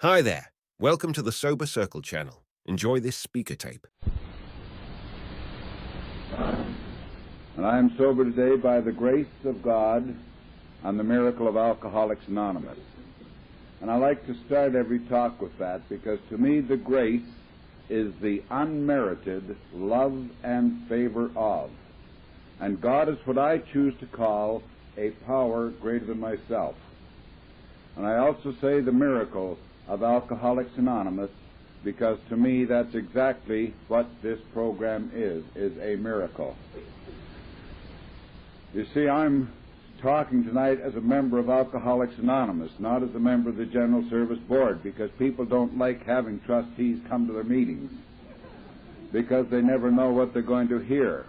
Hi there. Welcome to the Sober Circle channel. Enjoy this speaker tape. And I am sober today by the grace of God and the miracle of Alcoholics Anonymous. And I like to start every talk with that because to me the grace is the unmerited love and favor of. And God is what I choose to call a power greater than myself. And I also say the miracle of Alcoholics Anonymous because to me that's exactly what this program is a miracle. You see, I'm talking tonight as a member of Alcoholics Anonymous, not as a member of the General Service Board, because people don't like having trustees come to their meetings because they never know what they're going to hear.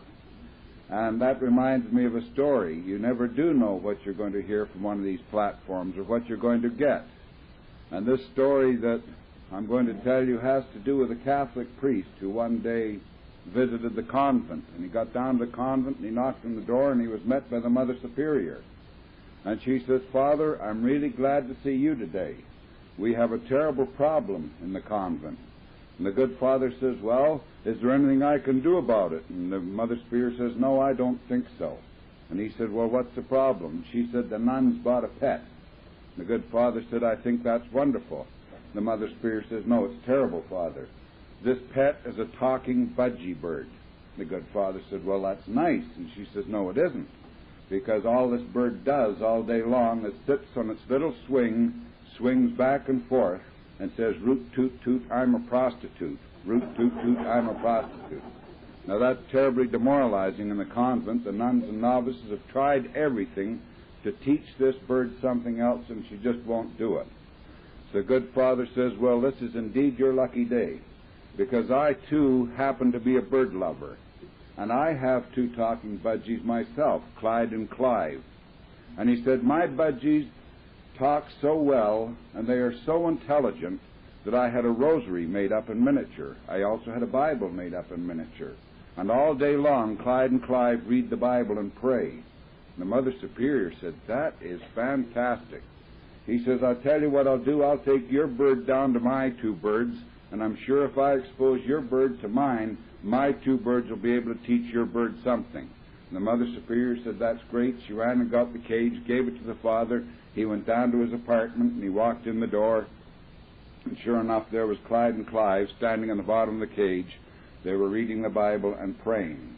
And that reminds me of a story. You never do know what you're going to hear from one of these platforms or what you're going to get. And this story that I'm going to tell you has to do with a Catholic priest who one day visited the convent. And he got down to the convent and he knocked on the door and he was met by the Mother Superior. And she says, "Father, I'm really glad to see you today. We have a terrible problem in the convent." And the good father says, "Well, is there anything I can do about it?" And the Mother Superior says, "No, I don't think so." And he said, "Well, what's the problem?" She said, "The nuns bought a pet." The good father said, "I think that's wonderful." The Mother Superior says, "No, it's terrible, Father. This pet is a talking budgie bird." The good father said, "Well, that's nice." And she says, "No, it isn't. Because all this bird does all day long is sits on its little swing, swings back and forth, and says, 'Root toot toot, I'm a prostitute. Root toot toot, I'm a prostitute.'" Now that's terribly demoralizing in the convent. The nuns and novices have tried everything to teach this bird something else, and she just won't do it. So the good father says, "Well, this is indeed your lucky day, because I, too, happen to be a bird lover, and I have two talking budgies myself, Clyde and Clive." And he said, "My budgies talk so well, and they are so intelligent, that I had a rosary made up in miniature. I also had a Bible made up in miniature. And all day long, Clyde and Clive read the Bible and pray." The Mother Superior said, "That is fantastic." He says, "I'll tell you what I'll do. I'll take your bird down to my two birds, and I'm sure if I expose your bird to mine, my two birds will be able to teach your bird something." And the Mother Superior said, "That's great." She ran and got the cage, gave it to the father. He went down to his apartment, and he walked in the door. And sure enough, there was Clyde and Clive standing on the bottom of the cage. They were reading the Bible and praying.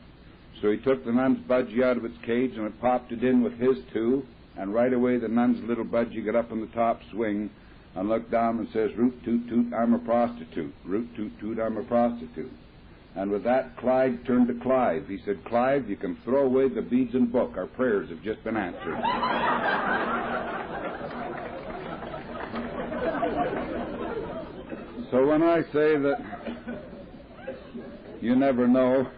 So he took the nun's budgie out of its cage and popped it in with his two, and right away the nun's little budgie got up on the top swing and looked down and says, "Root toot toot, I'm a prostitute. Root toot toot, I'm a prostitute." And with that, Clyde turned to Clive. He said, "Clive, you can throw away the beads and book. Our prayers have just been answered." So when I say that you never know,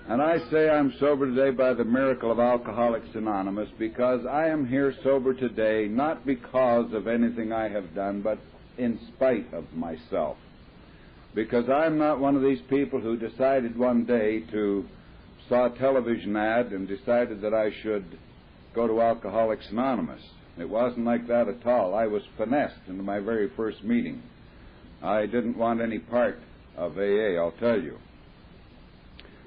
and I say I'm sober today by the miracle of Alcoholics Anonymous, because I am here sober today not because of anything I have done, but in spite of myself. Because I'm not one of these people who decided one day saw a television ad and decided that I should go to Alcoholics Anonymous. It wasn't like that at all. I was finessed into my very first meeting. I didn't want any part of AA, I'll tell you.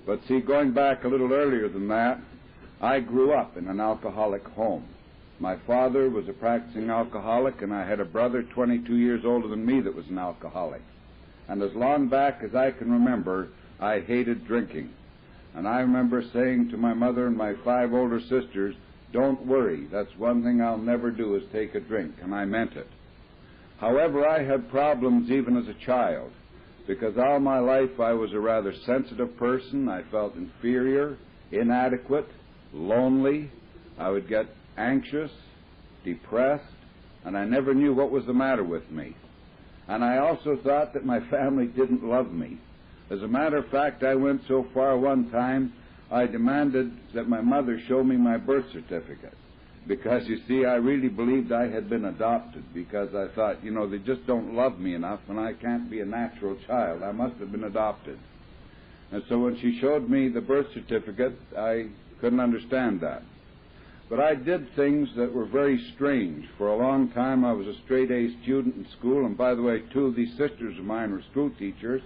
But see, going back a little earlier than that, I grew up in an alcoholic home. My father was a practicing alcoholic, and I had a brother 22 years older than me that was an alcoholic. And as long back as I can remember, I hated drinking. And I remember saying to my mother and my 5 older sisters, "Don't worry, that's one thing I'll never do is take a drink," and I meant it. However, I had problems even as a child, because all my life I was a rather sensitive person. I felt inferior, inadequate, lonely. I would get anxious, depressed, and I never knew what was the matter with me. And I also thought that my family didn't love me. As a matter of fact, I went so far one time, I demanded that my mother show me my birth certificate. Because, you see, I really believed I had been adopted, because I thought, they just don't love me enough, and I can't be a natural child. I must have been adopted. And so when she showed me the birth certificate, I couldn't understand that. But I did things that were very strange. For a long time I was a straight-A student in school, and by the way, two of these sisters of mine were school teachers.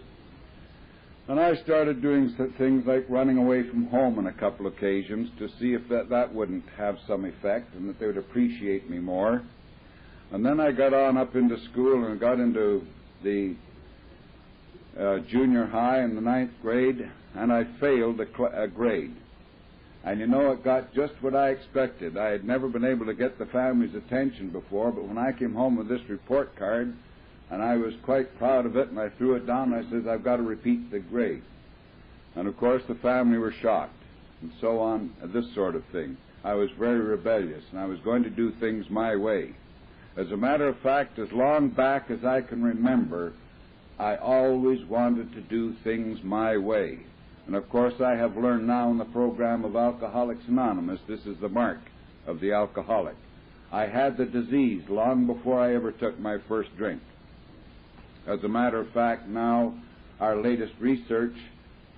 And I started doing things like running away from home on a couple of occasions to see if that wouldn't have some effect and that they would appreciate me more. And then I got on up into school and got into the junior high in the 9th grade, and I failed a grade. And you know, it got just what I expected. I had never been able to get the family's attention before, but when I came home with this report card, and I was quite proud of it, and I threw it down, and I said, I've got to repeat the grade. And of course the family were shocked, and so on, this sort of thing. I was very rebellious, and I was going to do things my way. As a matter of fact, as long back as I can remember, I always wanted to do things my way. And of course I have learned now in the program of Alcoholics Anonymous, this is the mark of the alcoholic. I had the disease long before I ever took my first drink. As a matter of fact, now our latest research,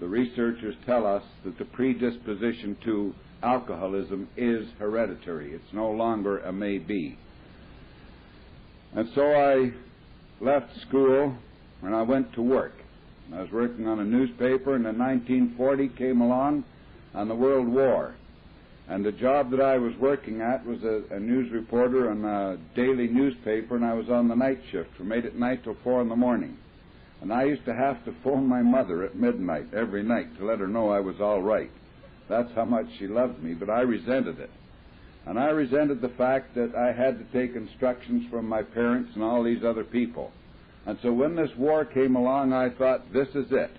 the researchers tell us that the predisposition to alcoholism is hereditary. It's no longer a maybe. And so I left school and I went to work. I was working on a newspaper, and in 1940 came along on the World War. And the job that I was working at was a news reporter on a daily newspaper, and I was on the night shift from 8 at night till 4 in the morning. And I used to have to phone my mother at midnight every night to let her know I was all right. That's how much she loved me, but I resented it. And I resented the fact that I had to take instructions from my parents and all these other people. And so when this war came along, I thought, this is it.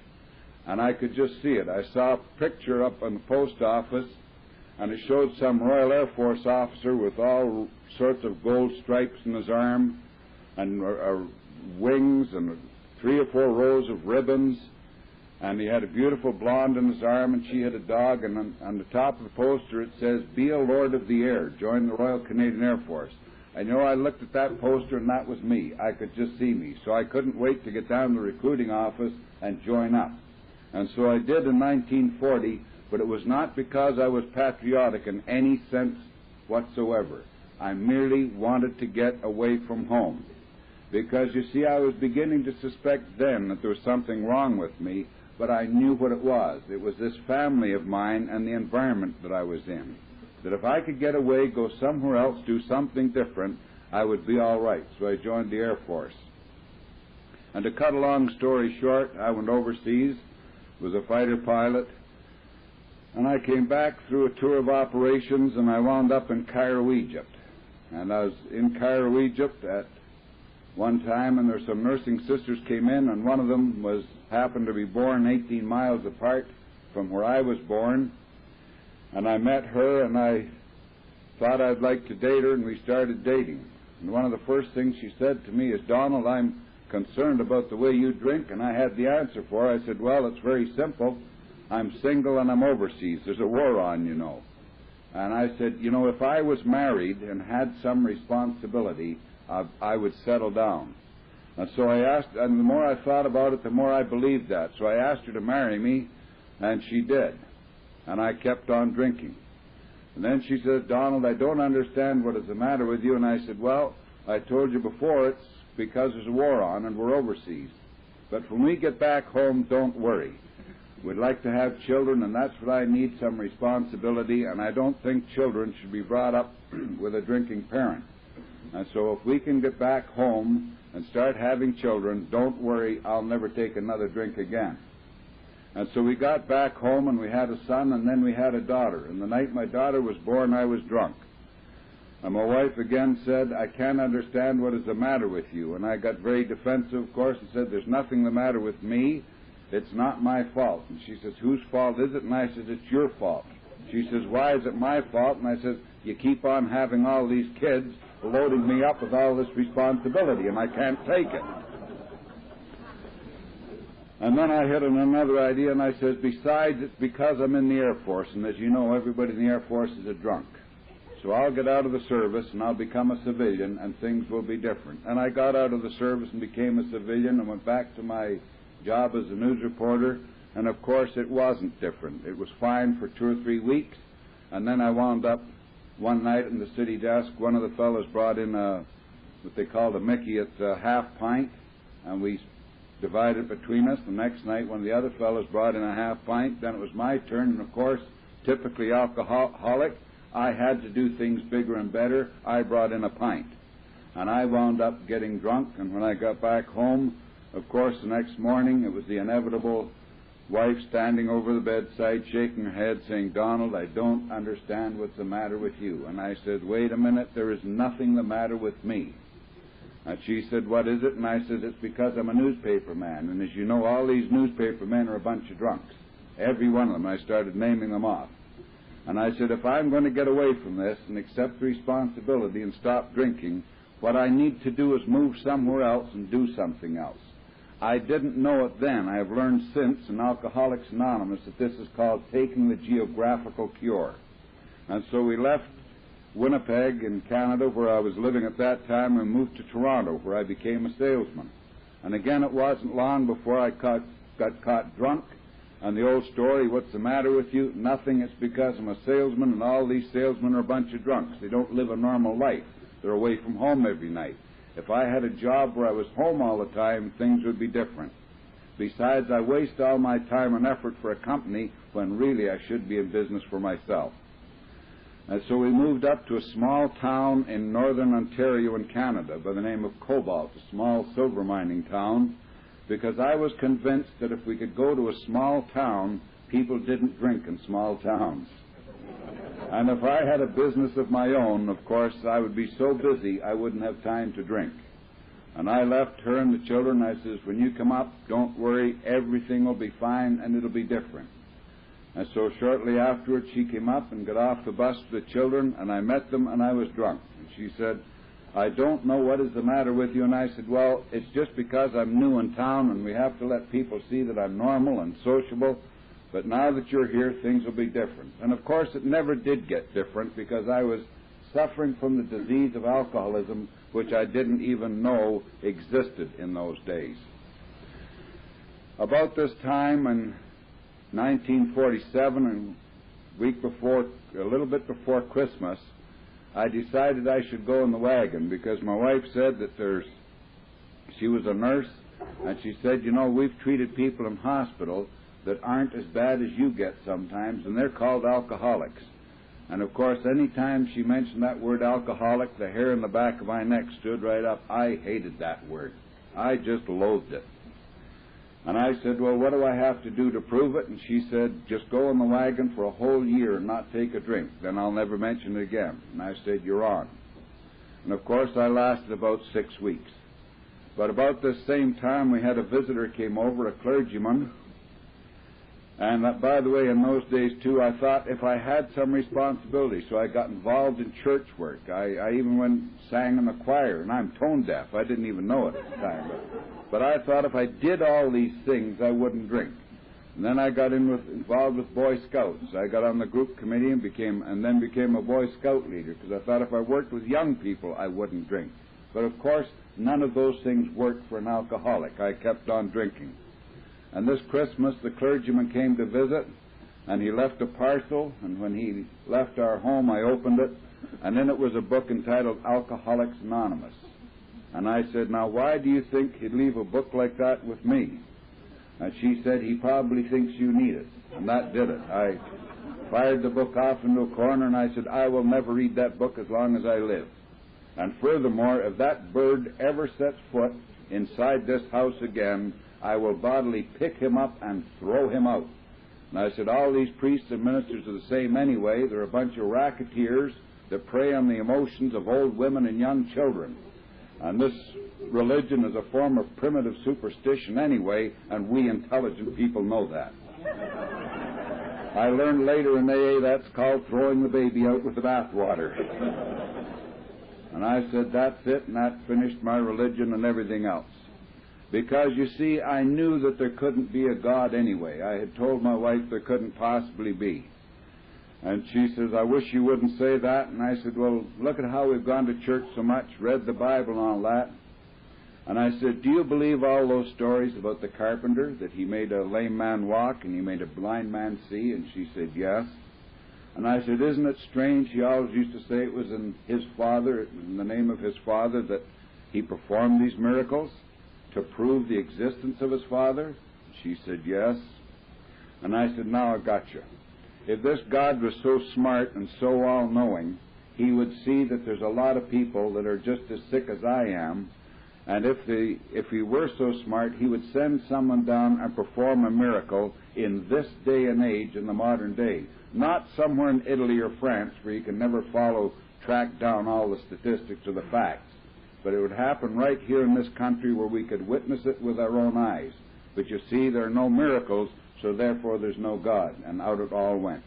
And I could just see it. I saw a picture up on the post office, and it showed some Royal Air Force officer with all sorts of gold stripes in his arm, and wings, and 3 or 4 rows of ribbons. And he had a beautiful blonde in his arm, and she had a dog. And on the top of the poster it says, "Be a Lord of the Air, join the Royal Canadian Air Force." And you know, I looked at that poster, and that was me. I could just see me. So I couldn't wait to get down to the recruiting office and join up. And so I did in 1940, but it was not because I was patriotic in any sense whatsoever. I merely wanted to get away from home. Because, you see, I was beginning to suspect then that there was something wrong with me, but I knew what it was. It was this family of mine and the environment that I was in. That if I could get away, go somewhere else, do something different, I would be all right. So I joined the Air Force. And to cut a long story short, I went overseas, was a fighter pilot, and I came back through a tour of operations, and I wound up in Cairo, Egypt. And I was in Cairo, Egypt at one time, and there were some nursing sisters came in, and one of them happened to be born 18 miles apart from where I was born. And I met her, and I thought I'd like to date her, and we started dating. And one of the first things she said to me is, "Donald, I'm concerned about the way you drink." And I had the answer for her. I said, "Well, it's very simple. I'm single and I'm overseas. There's a war on, you know." And I said, "You know, if I was married and had some responsibility, I would settle down." And so I asked, and the more I thought about it, the more I believed that. So I asked her to marry me, and she did. And I kept on drinking. And then she said, "Donald, I don't understand what is the matter with you." And I said, "Well, I told you before, it's because there's a war on and we're overseas. But when we get back home, don't worry. We'd like to have children, and that's what I need, some responsibility, and I don't think children should be brought up with a drinking parent. And so if we can get back home and start having children, don't worry, I'll never take another drink again." And so we got back home, and we had a son, and then we had a daughter. And the night my daughter was born, I was drunk. And my wife again said, "I can't understand what is the matter with you." And I got very defensive, of course, and said, "There's nothing the matter with me. It's not my fault." And she says, "Whose fault is it?" And I said, "It's your fault." She says, "Why is it my fault?" And I said, "You keep on having all these kids, loading me up with all this responsibility, and I can't take it." And then I hit on another idea, and I says, "Besides, it's because I'm in the Air Force, and as you know, everybody in the Air Force is a drunk. So I'll get out of the service, and I'll become a civilian, and things will be different." And I got out of the service and became a civilian and went back to my job as a news reporter, and of course it wasn't different. It was fine for 2 or 3 weeks, and then I wound up one night in the city desk, one of the fellows brought in what they called a Mickey. It's a half pint, and we divided it between us. The next night, one of the other fellows brought in a half pint. Then it was my turn, and of course, typically alcoholic, I had to do things bigger and better. I brought in a pint, and I wound up getting drunk, and when I got back home, of course, the next morning, it was the inevitable wife standing over the bedside, shaking her head, saying, "Donald, I don't understand what's the matter with you." And I said, "Wait a minute, there is nothing the matter with me." And she said, "What is it?" And I said, "It's because I'm a newspaper man. And as you know, all these newspaper men are a bunch of drunks. Every one of them." I started naming them off. And I said, "If I'm going to get away from this and accept responsibility and stop drinking, what I need to do is move somewhere else and do something else." I didn't know it then. I have learned since in Alcoholics Anonymous that this is called taking the geographical cure. And so we left Winnipeg in Canada, where I was living at that time, and moved to Toronto, where I became a salesman. And again, it wasn't long before I got caught drunk. And the old story, "What's the matter with you?" Nothing. It's because I'm a salesman, and all these salesmen are a bunch of drunks. They don't live a normal life. They're away from home every night. If I had a job where I was home all the time, things would be different. Besides, I waste all my time and effort for a company when really I should be in business for myself. And so we moved up to a small town in northern Ontario in Canada by the name of Cobalt, a small silver mining town, because I was convinced that if we could go to a small town, people didn't drink in small towns. And if I had a business of my own, of course, I would be so busy I wouldn't have time to drink. And I left her and the children. I says, "When you come up, don't worry, everything will be fine and it'll be different." And so shortly afterwards, she came up and got off the bus with the children, and I met them, and I was drunk. And she said, "I don't know what is the matter with you." And I said, "Well, it's just because I'm new in town, and we have to let people see that I'm normal and sociable. But now that you're here, things will be different." And of course, it never did get different, because I was suffering from the disease of alcoholism, which I didn't even know existed in those days. About this time in 1947, and a little bit before Christmas, I decided I should go in the wagon, because my wife said that she was a nurse, and she said, "You know, we've treated people in hospital that aren't as bad as you get sometimes, and they're called alcoholics." And of course, any time she mentioned that word alcoholic, the hair in the back of my neck stood right up. I hated that word. I just loathed it. And I said, "Well, what do I have to do to prove it?" And she said, "Just go in the wagon for a whole year and not take a drink. Then I'll never mention it again." And I said, "You're on." And of course, I lasted about 6 weeks. But about this same time, we had a visitor came over, a clergyman. And by the way, in those days, too, I thought if I had some responsibility, so I got involved in church work. I even sang in the choir, and I'm tone deaf. I didn't even know it at the time. But I thought if I did all these things, I wouldn't drink. And then I got involved with Boy Scouts. I got on the group committee and then became a Boy Scout leader, because I thought if I worked with young people, I wouldn't drink. But of course, none of those things worked for an alcoholic. I kept on drinking. And this Christmas, the clergyman came to visit, and he left a parcel, and when he left our home, I opened it, and in it was a book entitled Alcoholics Anonymous. And I said, "Now, why do you think he'd leave a book like that with me?" And she said, "He probably thinks you need it." And that did it. I fired the book off into a corner, and I said, "I will never read that book as long as I live. And furthermore, if that bird ever sets foot inside this house again, I will bodily pick him up and throw him out." And I said, "All these priests and ministers are the same anyway. They're a bunch of racketeers that prey on the emotions of old women and young children. And this religion is a form of primitive superstition anyway, and we intelligent people know that." I learned later in AA that's called throwing the baby out with the bathwater. And I said, "That's it," and that finished my religion and everything else. Because, you see, I knew that there couldn't be a God anyway. I had told my wife there couldn't possibly be. And she says, "I wish you wouldn't say that." And I said, "Well, look at how we've gone to church so much, read the Bible and all that." And I said, "Do you believe all those stories about the carpenter, that he made a lame man walk and he made a blind man see?" And she said, "Yes." And I said, isn't it strange? He always used to say it was in his father, in the name of his father, that he performed these miracles to prove the existence of his father. She said, yes. And I said, now I got you. If this God was so smart and so all-knowing, he would see that there's a lot of people that are just as sick as I am, and if he were so smart, he would send someone down and perform a miracle in this day and age, in the modern day. Not somewhere in Italy or France where you can never track down all the statistics or the facts. But it would happen right here in this country where we could witness it with our own eyes. But you see, there are no miracles, so therefore there's no God. And out it all went.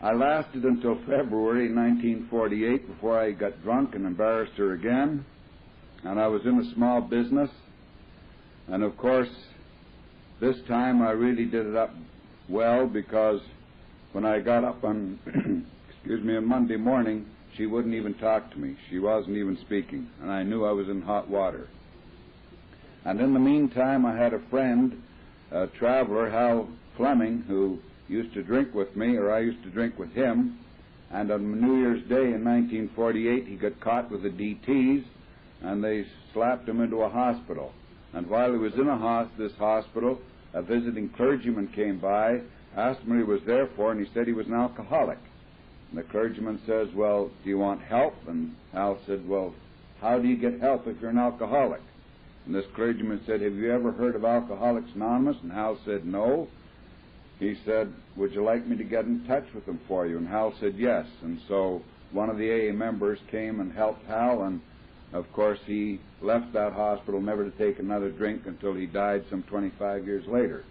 I lasted until February 1948 before I got drunk and embarrassed her again. And I was in a small business. And of course, this time I really did it up well, because when I got up on, on Monday morning, she wouldn't even talk to me. She wasn't even speaking. And I knew I was in hot water. And in the meantime, I had a friend, a traveler, Hal Fleming, who used to drink with me, or I used to drink with him. And on New Year's Day in 1948, he got caught with the DTs, and they slapped him into a hospital. And while he was in this hospital, a visiting clergyman came by, asked him what he was there for, and he said he was an alcoholic. And the clergyman says, well, do you want help? And Hal said, well, how do you get help if you're an alcoholic? And this clergyman said, have you ever heard of Alcoholics Anonymous? And Hal said, no. He said, would you like me to get in touch with them for you? And Hal said, yes. And so one of the AA members came and helped Hal, and of course he left that hospital never to take another drink until he died some 25 years later.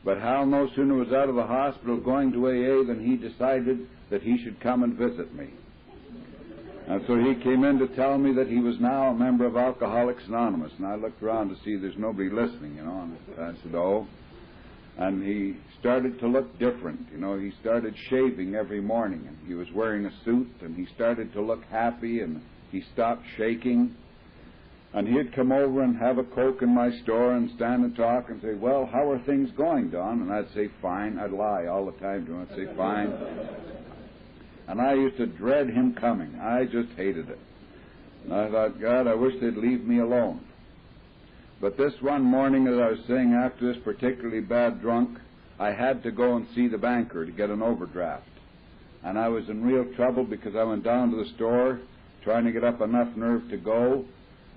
But Hal no sooner was out of the hospital going to AA than he decided that he should come and visit me. And so he came in to tell me that he was now a member of Alcoholics Anonymous. And I looked around to see there's nobody listening, and I said, oh. And he started to look different. He started shaving every morning, and he was wearing a suit, and he started to look happy, and he stopped shaking. And he'd come over and have a Coke in my store and stand and talk and say, well, how are things going, Don? And I'd say, fine. I'd lie all the time to him. I'd say, fine. And I used to dread him coming. I just hated it. And I thought, God, I wish they'd leave me alone. But this one morning, as I was saying, after this particularly bad drunk, I had to go and see the banker to get an overdraft. And I was in real trouble because I went down to the store trying to get up enough nerve to go,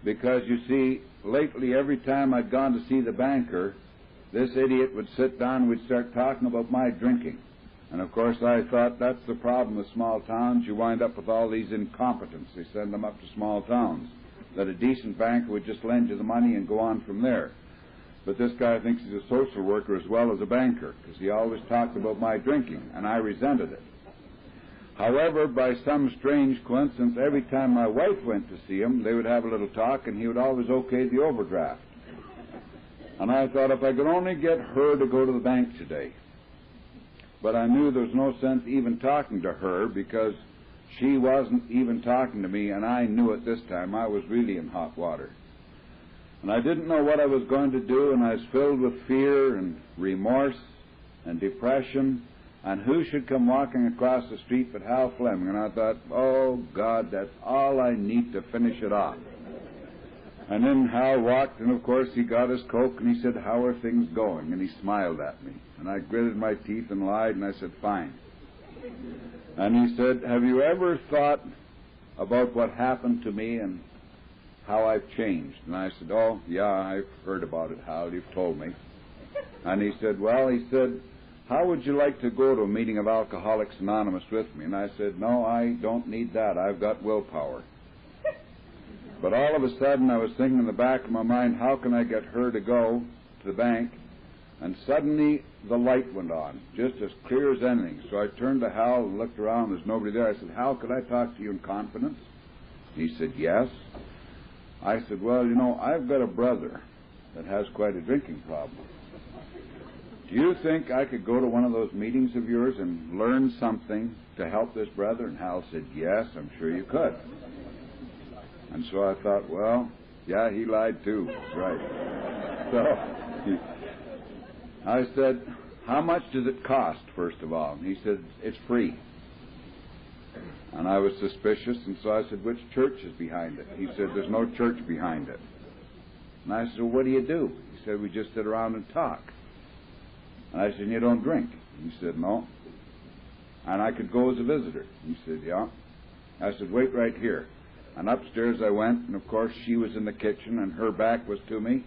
because, you see, lately every time I'd gone to see the banker, this idiot would sit down and we'd start talking about my drinking. And, of course, I thought that's the problem with small towns. You wind up with all these incompetents. They send them up to small towns. That a decent banker would just lend you the money and go on from there. But this guy thinks he's a social worker as well as a banker, because he always talked about my drinking, and I resented it. However, by some strange coincidence, every time my wife went to see him, they would have a little talk, and he would always okay the overdraft. And I thought, if I could only get her to go to the bank today. But I knew there was no sense even talking to her, because she wasn't even talking to me, and I knew it this time. I was really in hot water. And I didn't know what I was going to do, and I was filled with fear and remorse and depression. And who should come walking across the street but Hal Fleming? And I thought, oh, God, that's all I need to finish it off. And then Hal walked, and of course he got his Coke, and he said, how are things going? And he smiled at me. And I gritted my teeth and lied, and I said, fine. And he said, have you ever thought about what happened to me and how I've changed? And I said, oh, yeah, I've heard about it, Hal. You've told me. And he said, well, how would you like to go to a meeting of Alcoholics Anonymous with me? And I said, no, I don't need that. I've got willpower. But all of a sudden I was thinking in the back of my mind, how can I get her to go to the bank? And suddenly the light went on, just as clear as anything. So I turned to Hal and looked around. There's nobody there. I said, Hal, could I talk to you in confidence? He said, yes. I said, well, I've got a brother that has quite a drinking problem. Do you think I could go to one of those meetings of yours and learn something to help this brother? And Hal said, yes, I'm sure you could. And so I thought, well, yeah, he lied too. Right. So I said, how much does it cost, first of all? And he said, it's free. And I was suspicious, and so I said, which church is behind it? He said, there's no church behind it. And I said, well, what do you do? He said, we just sit around and talk. And I said, you don't drink? He said, no. And I could go as a visitor? He said, yeah. I said, wait right here. And upstairs I went, and of course she was in the kitchen, and her back was to me,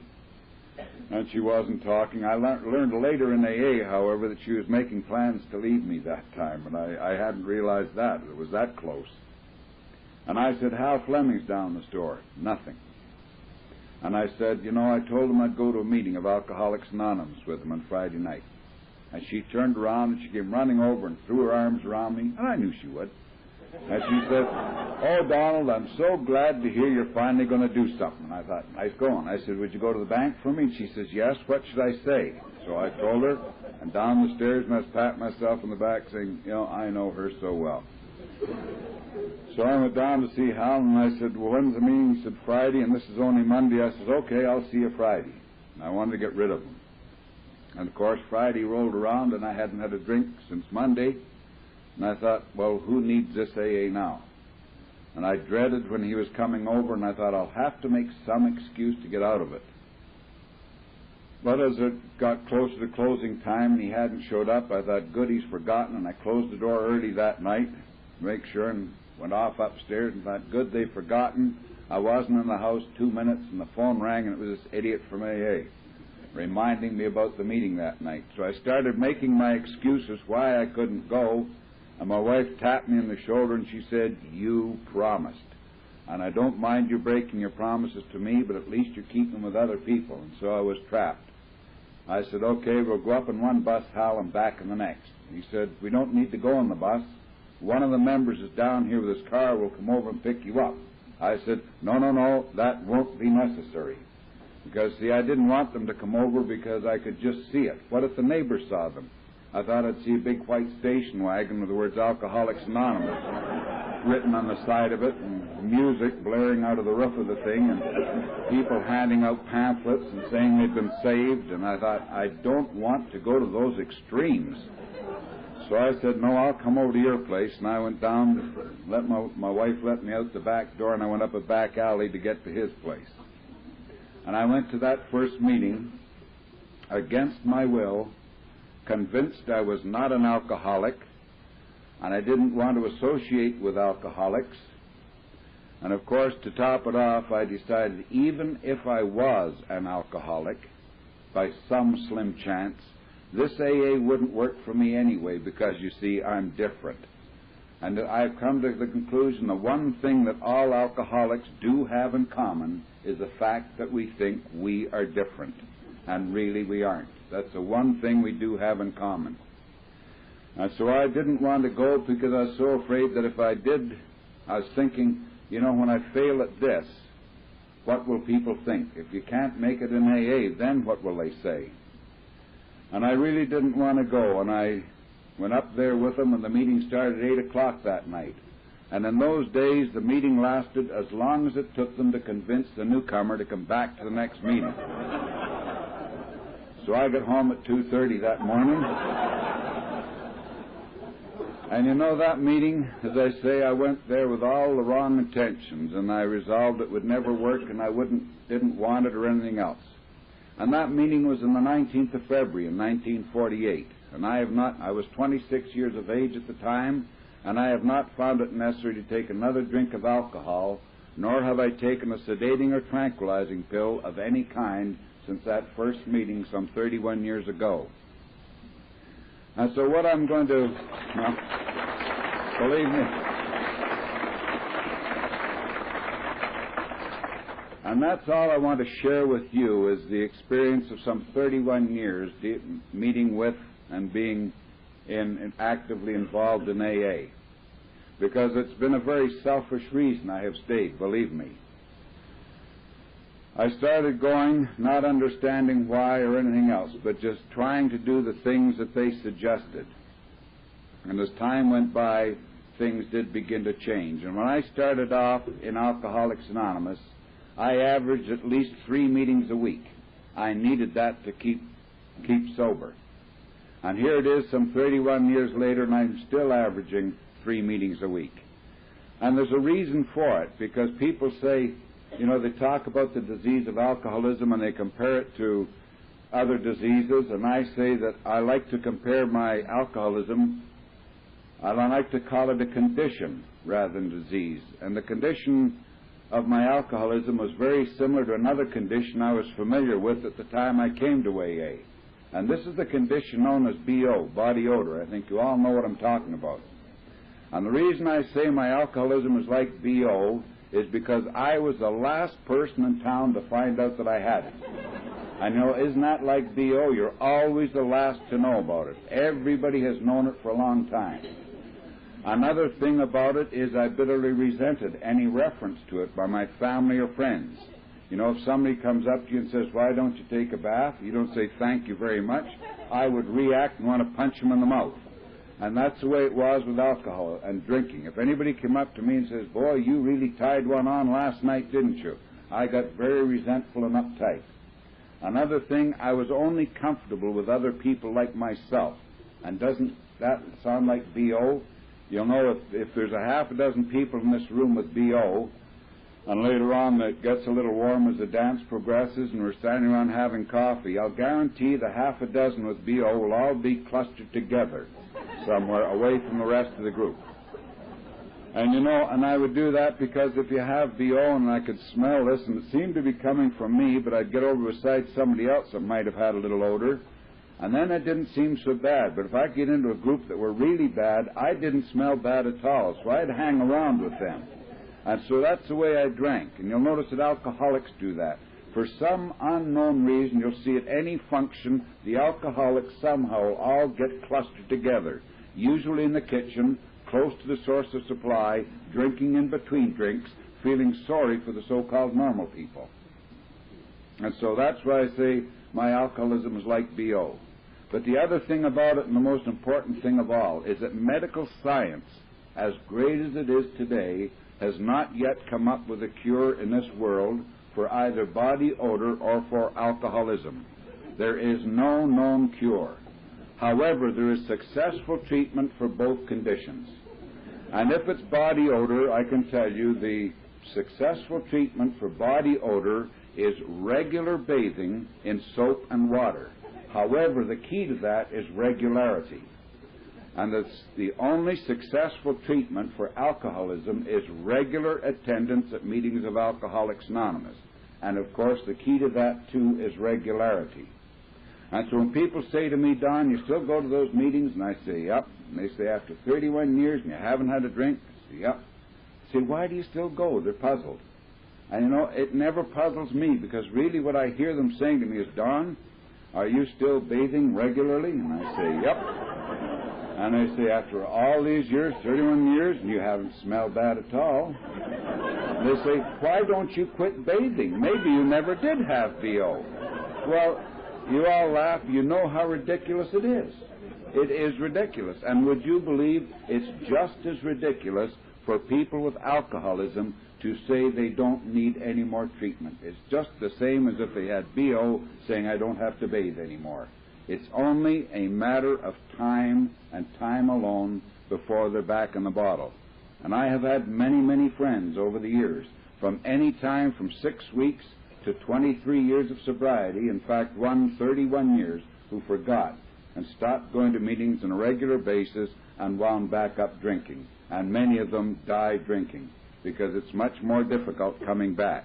and she wasn't talking. I learned later in AA, however, that she was making plans to leave me that time, and I hadn't realized that. It was that close. And I said, Hal Fleming's down the store. Nothing. And I said, you know, I told him I'd go to a meeting of Alcoholics Anonymous with him on Friday night. And she turned around, and she came running over and threw her arms around me, and I knew she would. And she said, oh, Donald, I'm so glad to hear you're finally going to do something. And I thought, nice going. I said, would you go to the bank for me? And she says, yes, what should I say? So I told her, and down the stairs, and I was patting myself on the back saying, you know, I know her so well. So I went down to see Hal, and I said, well, when's the meeting? He said, Friday, and this is only Monday. I said, okay, I'll see you Friday. And I wanted to get rid of him. And, of course, Friday rolled around, and I hadn't had a drink since Monday. And I thought, well, who needs this AA now? And I dreaded when he was coming over, and I thought, I'll have to make some excuse to get out of it. But as it got closer to closing time and he hadn't showed up, I thought, good, he's forgotten, and I closed the door early that night to make sure, and went off upstairs and thought, good, they've forgotten. I wasn't in the house 2 minutes, and the phone rang, and it was this idiot from AA reminding me about the meeting that night. So I started making my excuses why I couldn't go. And my wife tapped me on the shoulder, and she said, you promised. And I don't mind you breaking your promises to me, but at least you're keeping them with other people. And so I was trapped. I said, okay, we'll go up in one bus, Hal, and back in the next. He said, we don't need to go in the bus. One of the members is down here with his car. We'll come over and pick you up. I said, no, that won't be necessary. Because, see, I didn't want them to come over because I could just see it. What if the neighbors saw them? I thought I'd see a big white station wagon with the words Alcoholics Anonymous written on the side of it, and music blaring out of the roof of the thing, and people handing out pamphlets and saying they'd been saved, and I thought, I don't want to go to those extremes. So I said, no, I'll come over to your place, and I went down, my wife let me out the back door, and I went up a back alley to get to his place. And I went to that first meeting against my will, convinced I was not an alcoholic, and I didn't want to associate with alcoholics. And of course, to top it off, I decided even if I was an alcoholic, by some slim chance, this AA wouldn't work for me anyway, because, you see, I'm different. And I've come to the conclusion the one thing that all alcoholics do have in common is the fact that we think we are different, and really we aren't. That's the one thing we do have in common. And so I didn't want to go because I was so afraid that if I did, I was thinking, you know, when I fail at this, what will people think? If you can't make it in AA, then what will they say? And I really didn't want to go, and I went up there with them, and the meeting started at 8 o'clock that night. And in those days, the meeting lasted as long as it took them to convince the newcomer to come back to the next meeting. So I got home at 2:30 that morning. And you know, that meeting, as I say, I went there with all the wrong intentions, and I resolved it would never work, and I didn't want it or anything else. And that meeting was on the 19th of February in 1948. And I was 26 years of age at the time, and I have not found it necessary to take another drink of alcohol, nor have I taken a sedating or tranquilizing pill of any kind since that first meeting some 31 years ago. And so what I'm going to, believe me, and that's all I want to share with you is the experience of some 31 years meeting with and being actively involved in AA. Because it's been a very selfish reason I have stayed, believe me. I started going not understanding why or anything else, but just trying to do the things that they suggested. And as time went by, things did begin to change. And when I started off in Alcoholics Anonymous, I averaged at least 3 meetings a week. I needed that to keep sober. And here it is some 31 years later, and I'm still averaging 3 meetings a week. And there's a reason for it, because people say, you know, they talk about the disease of alcoholism and they compare it to other diseases, and I say that I like to compare my alcoholism, I like to call it a condition rather than disease. And the condition of my alcoholism was very similar to another condition I was familiar with at the time I came to AA. And this is the condition known as BO, body odor. I think you all know what I'm talking about. And the reason I say my alcoholism is like BO is because I was the last person in town to find out that I had it. I know, isn't that like BO? You're always the last to know about it. Everybody has known it for a long time. Another thing about it is I bitterly resented any reference to it by my family or friends. You know, if somebody comes up to you and says, why don't you take a bath? You don't say, thank you very much. I would react and want to punch them in the mouth. And that's the way it was with alcohol and drinking. If anybody came up to me and says, boy, you really tied one on last night, didn't you? I got very resentful and uptight. Another thing, I was only comfortable with other people like myself. And doesn't that sound like BO? You'll know if there's a half a dozen people in this room with BO, and later on it gets a little warm as the dance progresses and we're standing around having coffee, I'll guarantee the half a dozen with BO will all be clustered together somewhere away from the rest of the group. And you know, and I would do that because if you have BO and I could smell this, and it seemed to be coming from me, but I'd get over beside somebody else that might have had a little odor, and then it didn't seem so bad. But if I get into a group that were really bad, I didn't smell bad at all, so I'd hang around with them. And so that's the way I drank. And you'll notice that alcoholics do that. For some unknown reason, you'll see at any function, the alcoholics somehow all get clustered together, usually in the kitchen, close to the source of supply, drinking in between drinks, feeling sorry for the so-called normal people. And so that's why I say my alcoholism is like BO. But the other thing about it, and the most important thing of all, is that medical science, as great as it is today, has not yet come up with a cure in this world for either body odor or for alcoholism. There is no known cure. However, there is successful treatment for both conditions. And if it's body odor, I can tell you the successful treatment for body odor is regular bathing in soap and water. However, the key to that is regularity. And the only successful treatment for alcoholism is regular attendance at meetings of Alcoholics Anonymous. And of course, the key to that too is regularity. And so when people say to me, Don, you still go to those meetings? And I say, yep. And they say, after 31 years and you haven't had a drink? I say, yep. I say, why do you still go? They're puzzled. And you know, it never puzzles me, because really what I hear them saying to me is, Don, are you still bathing regularly? And I say, yep. And they say, after all these years, 31 years, and you haven't smelled bad at all. And they say, why don't you quit bathing? Maybe you never did have BO. Well, you all laugh. You know how ridiculous it is. It is ridiculous. And would you believe it's just as ridiculous for people with alcoholism to say they don't need any more treatment? It's just the same as if they had BO saying, I don't have to bathe anymore. It's only a matter of time and time alone before they're back in the bottle. And I have had many, many friends over the years, from any time from 6 weeks to 23 years of sobriety, in fact, one 31 years, who forgot and stopped going to meetings on a regular basis and wound back up drinking. And many of them died drinking, because it's much more difficult coming back.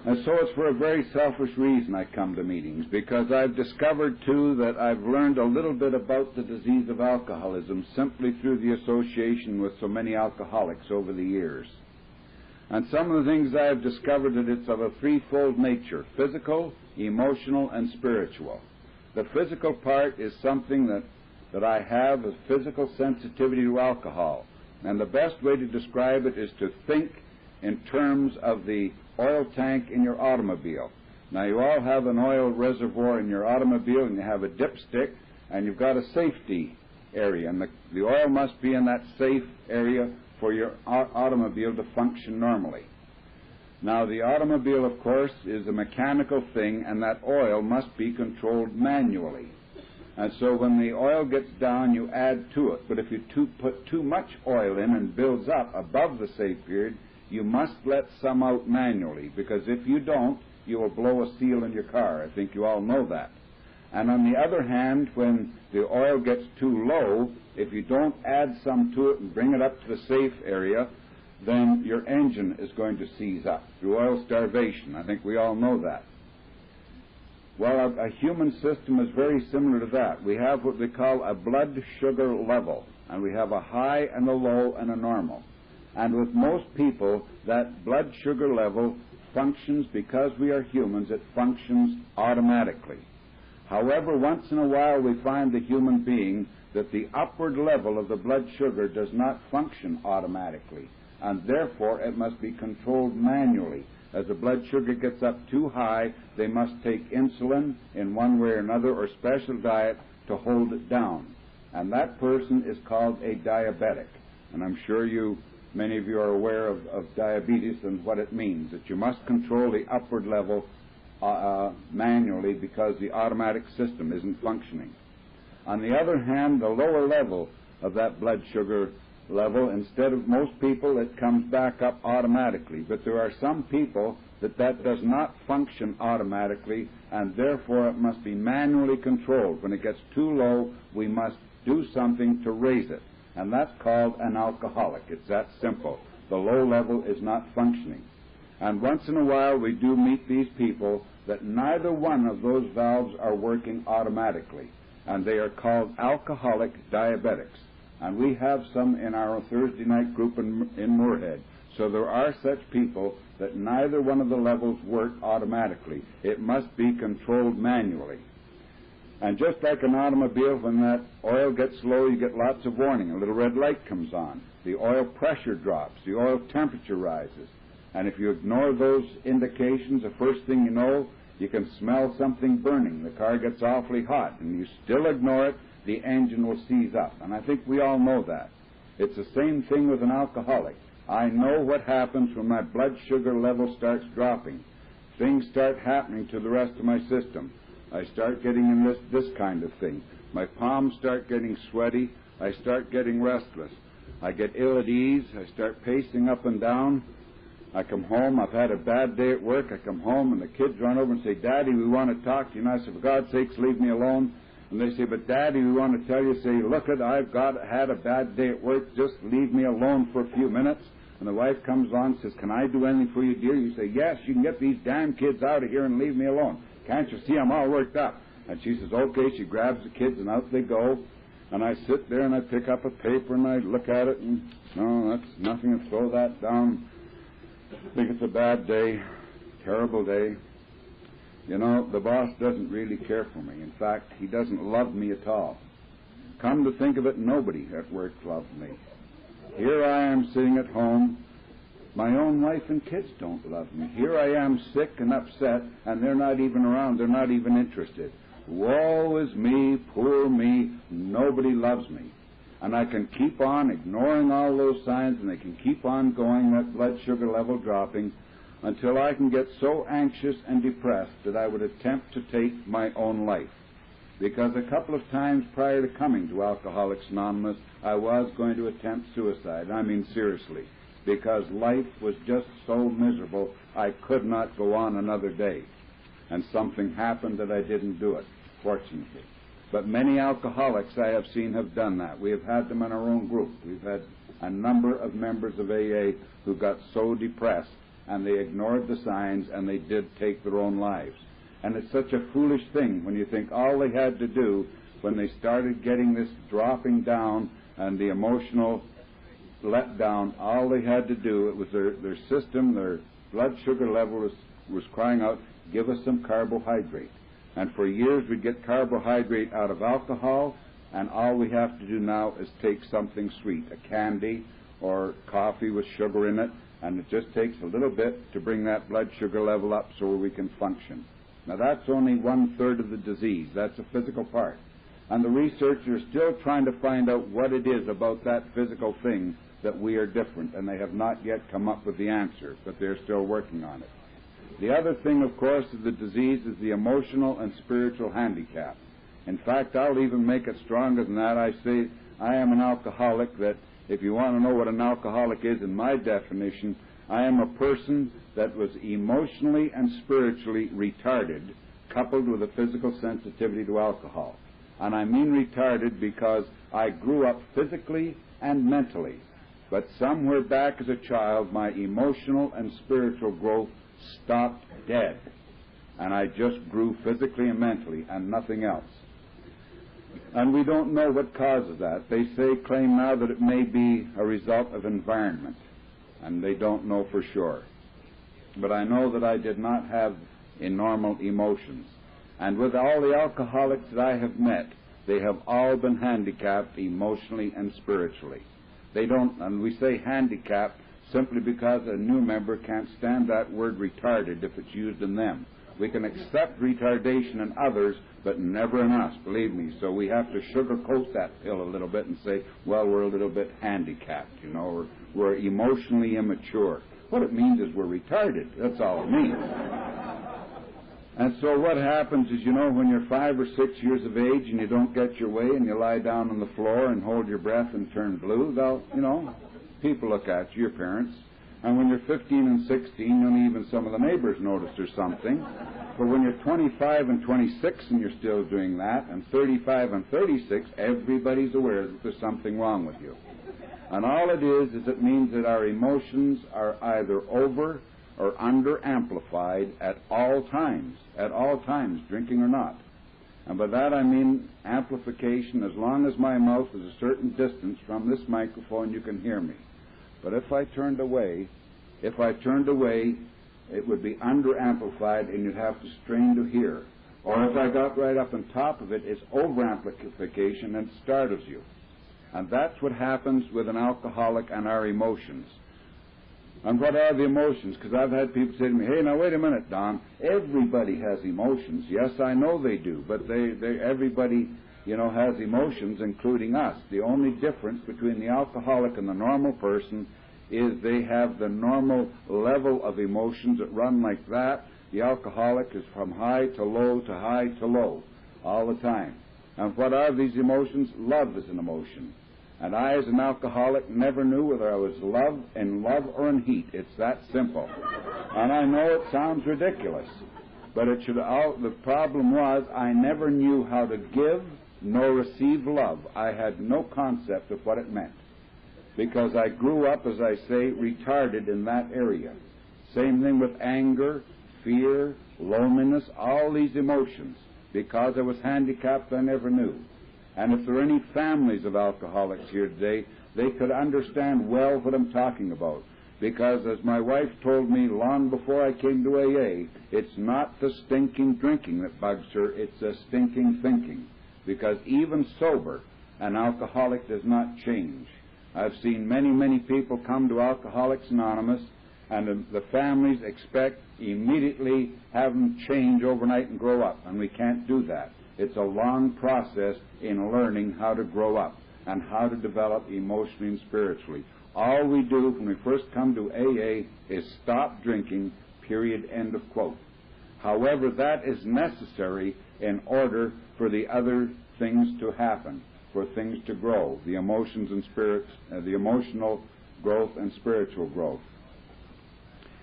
And so it's for a very selfish reason I come to meetings, because I've discovered, too, that I've learned a little bit about the disease of alcoholism simply through the association with so many alcoholics over the years. And some of the things I've discovered that it's of a threefold nature: physical, emotional, and spiritual. The physical part is something that I have, a physical sensitivity to alcohol. And the best way to describe it is to think in terms of the oil tank in your automobile. Now, you all have an oil reservoir in your automobile, and you have a dipstick, and you've got a safety area, and the oil must be in that safe area for your automobile to function normally. Now, the automobile, of course, is a mechanical thing, and that oil must be controlled manually. And so when the oil gets down, you add to it. But if you put too much oil in and builds up above the safe period, you must let some out manually, because if you don't, you will blow a seal in your car. I think you all know that. And on the other hand, when the oil gets too low, if you don't add some to it and bring it up to the safe area, then your engine is going to seize up through oil starvation. I think we all know that. Well, a human system is very similar to that. We have what we call a blood sugar level, and we have a high and a low and a normal. And with most people, that blood sugar level functions, because we are humans, it functions automatically. However, once in a while we find the human being that the upward level of the blood sugar does not function automatically, and therefore it must be controlled manually. As the blood sugar gets up too high, they must take insulin in one way or another, or special diet to hold it down. And that person is called a diabetic. And I'm sure many of you are aware of diabetes and what it means, that you must control the upward level manually because the automatic system isn't functioning. On the other hand, the lower level of that blood sugar level, instead of most people, it comes back up automatically. But there are some people that does not function automatically, and therefore it must be manually controlled. When it gets too low, we must do something to raise it. And that's called an alcoholic. It's that simple. The low level is not functioning. And once in a while we do meet these people that neither one of those valves are working automatically, and they are called alcoholic diabetics. And we have some in our Thursday night group in Moorhead. So there are such people that neither one of the levels work automatically. It must be controlled manually. And just like an automobile, when that oil gets low, you get lots of warning. A little red light comes on. The oil pressure drops. The oil temperature rises. And if you ignore those indications, the first thing you know, you can smell something burning. The car gets awfully hot, and you still ignore it, the engine will seize up. And I think we all know that. It's the same thing with an alcoholic. I know what happens when my blood sugar level starts dropping. Things start happening to the rest of my system. I start getting in this kind of thing. My palms start getting sweaty. I start getting restless. I get ill at ease. I start pacing up and down. I come home. I've had a bad day at work. I come home, and the kids run over and say, "Daddy, we want to talk to you." And I say, "For God's sakes, leave me alone." And they say, "But Daddy, we want to tell you." Say, "Look it, I've had a bad day at work. Just leave me alone for a few minutes." And the wife comes on and says, "Can I do anything for you, dear?" You say, "Yes, you can get these damn kids out of here and leave me alone. Can't you see I'm all worked up?" And she says, "Okay." She grabs the kids, and out they go. And I sit there, and I pick up a paper, and I look at it, and no, that's nothing, and throw that down. I think it's a bad day, terrible day. You know, the boss doesn't really care for me. In fact, he doesn't love me at all. Come to think of it, nobody at work loves me. Here I am sitting at home. My own wife and kids don't love me. Here I am sick and upset, and they're not even around. They're not even interested. Woe is me, poor me. Nobody loves me. And I can keep on ignoring all those signs, and they can keep on going, that blood sugar level dropping, until I can get so anxious and depressed that I would attempt to take my own life. Because a couple of times prior to coming to Alcoholics Anonymous, I was going to attempt suicide. I mean, seriously. Because life was just so miserable, I could not go on another day. And something happened that I didn't do it, fortunately. But many alcoholics I have seen have done that. We have had them in our own group. We've had a number of members of AA who got so depressed, and they ignored the signs, and they did take their own lives. And it's such a foolish thing when you think all they had to do when they started getting this dropping down and the emotional letdown, all they had to do, it was their system, their blood sugar level was crying out, "Give us some carbohydrate." And for years we'd get carbohydrate out of alcohol, and all we have to do now is take something sweet, a candy or coffee with sugar in it, and it just takes a little bit to bring that blood sugar level up so we can function. Now that's only 1/3 of the disease. That's the physical part. And the researchers are still trying to find out what it is about that physical thing that we are different, and they have not yet come up with the answer, but they're still working on it. The other thing, of course, of the disease is the emotional and spiritual handicap. In fact, I'll even make it stronger than that. I say I am an alcoholic, that if you want to know what an alcoholic is in my definition, I am a person that was emotionally and spiritually retarded, coupled with a physical sensitivity to alcohol. And I mean retarded because I grew up physically and mentally, but somewhere back as a child, my emotional and spiritual growth stopped dead, and I just grew physically and mentally and nothing else. And we don't know what causes that. They claim now that it may be a result of environment, and they don't know for sure. But I know that I did not have normal emotions. And with all the alcoholics that I have met, they have all been handicapped emotionally and spiritually. They don't, and we say handicapped simply because a new member can't stand that word retarded if it's used in them. We can accept retardation in others, but never in us, believe me. So we have to sugarcoat that pill a little bit and say, well, we're a little bit handicapped, you know, or we're emotionally immature. What it means is we're retarded. That's all it means. And so what happens is, you know, when you're 5 or 6 years of age and you don't get your way and you lie down on the floor and hold your breath and turn blue, they'll, you know, people look at you, your parents. And when you're 15 and 16, and even some of the neighbors notice there's something. But when you're 25 and 26 and you're still doing that, and 35 and 36, everybody's aware that there's something wrong with you. And all it is it means that our emotions are either over or under amplified at all times, drinking or not. And by that I mean amplification. As long as my mouth is a certain distance from this microphone, you can hear me. But if I turned away, it would be under-amplified and you'd have to strain to hear. Or if I got right up on top of it, it's over-amplification and it startles you. And that's what happens with an alcoholic and our emotions. And what are the emotions? Because I've had people say to me, hey, now wait a minute, Don, everybody has emotions. Yes, I know they do, but everybody, you know, has emotions, including us. The only difference between the alcoholic and the normal person is they have the normal level of emotions that run like that. The alcoholic is from high to low all the time. And what are these emotions? Love is an emotion. And I, as an alcoholic, never knew whether I was in love or in heat. It's that simple. And I know it sounds ridiculous, but the problem was I never knew how to give nor receive love. I had no concept of what it meant, because I grew up, as I say, retarded in that area. Same thing with anger, fear, loneliness, all these emotions. Because I was handicapped, I never knew. And if there are any families of alcoholics here today, they could understand well what I'm talking about. Because as my wife told me long before I came to AA, it's not the stinking drinking that bugs her, it's the stinking thinking. Because even sober, an alcoholic does not change. I've seen many, many people come to Alcoholics Anonymous, and the families expect immediately have them change overnight and grow up, and we can't do that. It's a long process in learning how to grow up and how to develop emotionally and spiritually. All we do when we first come to AA is stop drinking, period, end of quote. However, that is necessary in order for the other things to happen, for things to grow, the emotions and spirits, the emotional growth and spiritual growth.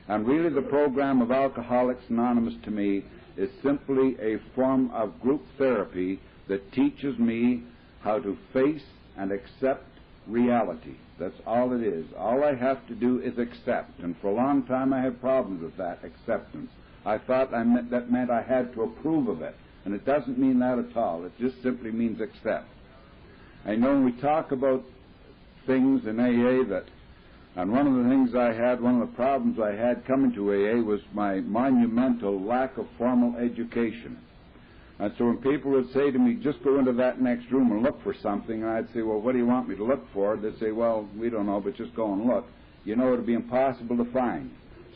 And really the program of Alcoholics Anonymous to me is simply a form of group therapy that teaches me how to face and accept reality. That's all it is. All I have to do is accept. And for a long time I had problems with that, acceptance. I thought that meant I had to approve of it. And it doesn't mean that at all. It just simply means accept. I know when we talk about things in AA and one of the things one of the problems I had coming to AA was my monumental lack of formal education. And so when people would say to me, just go into that next room and look for something, and I'd say, well, what do you want me to look for? They'd say, well, we don't know, but just go and look. You know, it would be impossible to find.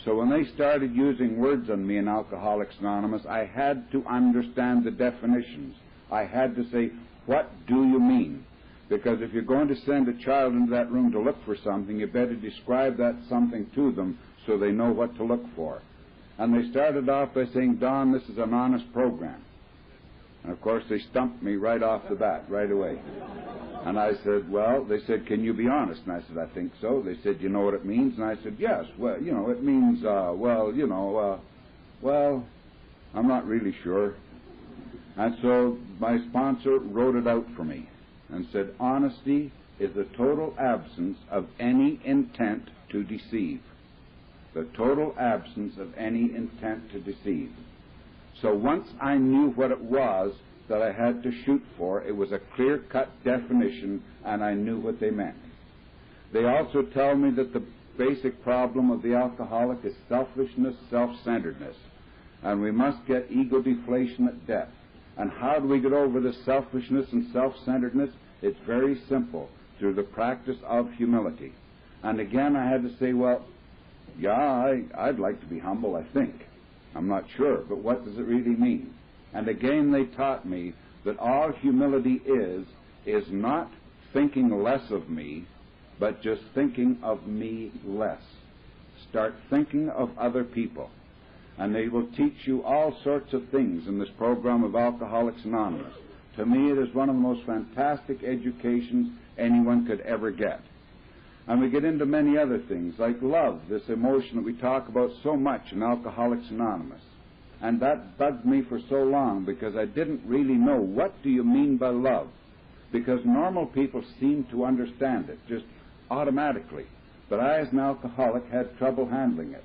So when they started using words on me in Alcoholics Anonymous, I had to understand the definitions. I had to say, what do you mean? Because if you're going to send a child into that room to look for something, you better describe that something to them so they know what to look for. And they started off by saying, Don, this is an honest program. And, of course, they stumped me right off the bat, right away. And I said, well, they said, can you be honest? And I said, I think so. They said, you know what it means? And I said, yes. Well, you know, it means, well, I'm not really sure. And so my sponsor wrote it out for me and said, honesty is the total absence of any intent to deceive. The total absence of any intent to deceive. So once I knew what it was that I had to shoot for, it was a clear-cut definition, and I knew what they meant. They also tell me that the basic problem of the alcoholic is selfishness, self-centeredness, and we must get ego deflation at death. And how do we get over this selfishness and self-centeredness? It's very simple, through the practice of humility. And again, I had to say, well, yeah, I'd like to be humble, I think. I'm not sure, but what does it really mean? And again, they taught me that all humility is not thinking less of me, but just thinking of me less. Start thinking of other people. And they will teach you all sorts of things in this program of Alcoholics Anonymous. To me, it is one of the most fantastic educations anyone could ever get. And we get into many other things, like love, this emotion that we talk about so much in Alcoholics Anonymous. And that bugged me for so long because I didn't really know, what do you mean by love? Because normal people seem to understand it, just automatically. But I, as an alcoholic, had trouble handling it.